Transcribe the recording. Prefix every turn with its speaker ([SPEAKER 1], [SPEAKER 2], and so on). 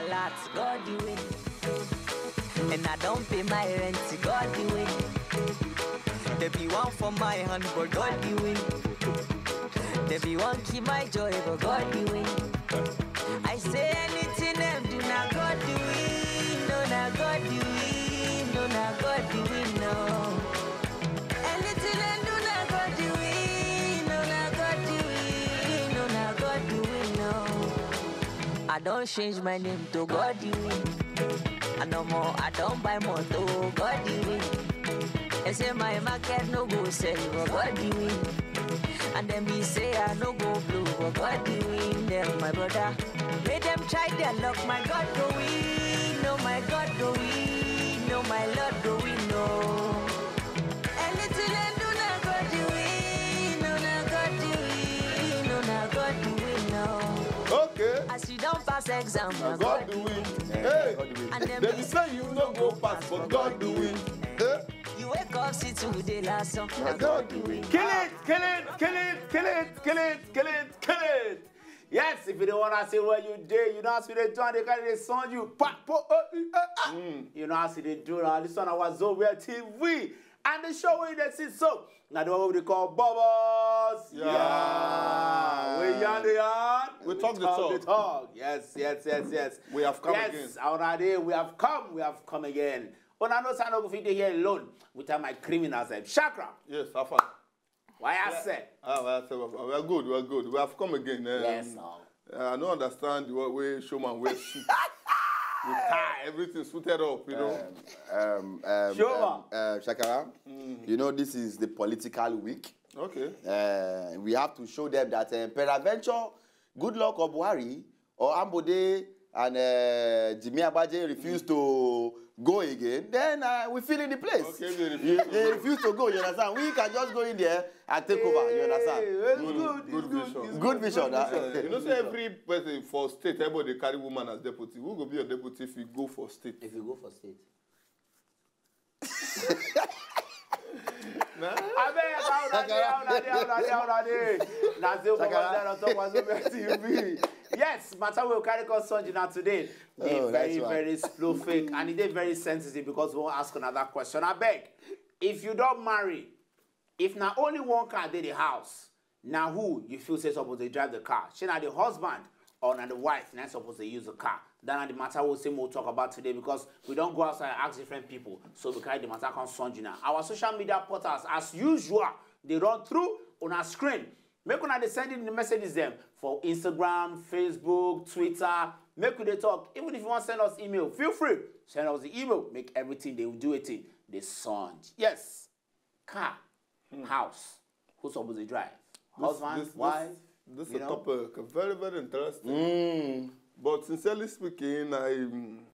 [SPEAKER 1] a lot, God do it. And I don't pay my rent, God do it. There be one for my hand, but God do it. There be one keep my joy, but God do it. I say anything them do not God do it. No, not God do it. No, not God do it, no. Anything them do not God do it. No, not God do it. No, not God do it, no. I don't change my name to God do it. I no more, I don't buy more to God do it. They say my market no go sell, but God do it. And then me say I no go blue, but God doing them, my brother. Let them try their luck, my God go win. No, my God go win. No, my Lord go win, no. Anything I do, not God do it. No, not God do it. No, not God do it, no.
[SPEAKER 2] Okay.
[SPEAKER 1] As you don't pass exam, my
[SPEAKER 2] God do it. Hey,
[SPEAKER 1] and then
[SPEAKER 2] they say you no go pass, but God do it.
[SPEAKER 1] You wake up, see today last song,
[SPEAKER 2] God do it.
[SPEAKER 3] Kill it, kill it, kill it, kill it, kill it, kill it, kill it. Yes, if you don't want to say where you did, you know how to do they carry the song you You know how to do now. This one was Wazobia TV. And the show where they see so. Now the one we call Bobos.
[SPEAKER 2] Yeah.
[SPEAKER 3] We yarn the yarn.
[SPEAKER 2] We talk the talk.
[SPEAKER 3] Yes.
[SPEAKER 2] We have come again.
[SPEAKER 3] Yes, already we have come again. But I know I'm not going to here alone with my criminals. Chakra.
[SPEAKER 2] Yes, have fun.
[SPEAKER 3] Why I said?
[SPEAKER 2] We are good, we are good. We have come again.
[SPEAKER 3] Yes,
[SPEAKER 2] I don't understand the way showman wears suit. With tie, everything suited up, you know.
[SPEAKER 4] Shakara, you know, this is the political week.
[SPEAKER 2] Okay.
[SPEAKER 4] We have to show them that peradventure, good luck or Buhari or Ambode and Jimmy Abaje refuse to go again, then we fill in the place.
[SPEAKER 2] Okay,
[SPEAKER 4] they refuse to go, you understand? We can just go in there and take over, you understand?
[SPEAKER 2] Good vision.
[SPEAKER 4] Good vision.
[SPEAKER 2] You know, say every person for state, everybody carry woman as deputy. Who will be your deputy if you go for state?
[SPEAKER 3] If you go for state.
[SPEAKER 2] Nah.
[SPEAKER 3] Yes, matter will carry concern now today. Very slow fake, and it is very sensitive because we won't ask another question. I beg, if you don't marry, if not only one car did the house, now who you feel say supposed to drive the car? She not the husband or not the wife, not supposed to use the car. That's the matter we'll say we'll talk about today because we don't go outside and ask different people. So we carry the matter concern now. Our social media portals, as usual, they run through on our screen. Make una they send in the messages them for Instagram, Facebook, Twitter. Make we they talk. Even if you want to send us email, feel free. Send us the email. Make everything they will do it in the sound. Yes. Car, house. Who's supposed to drive? Husband, wife.
[SPEAKER 2] This is a topic very, very interesting. But sincerely speaking,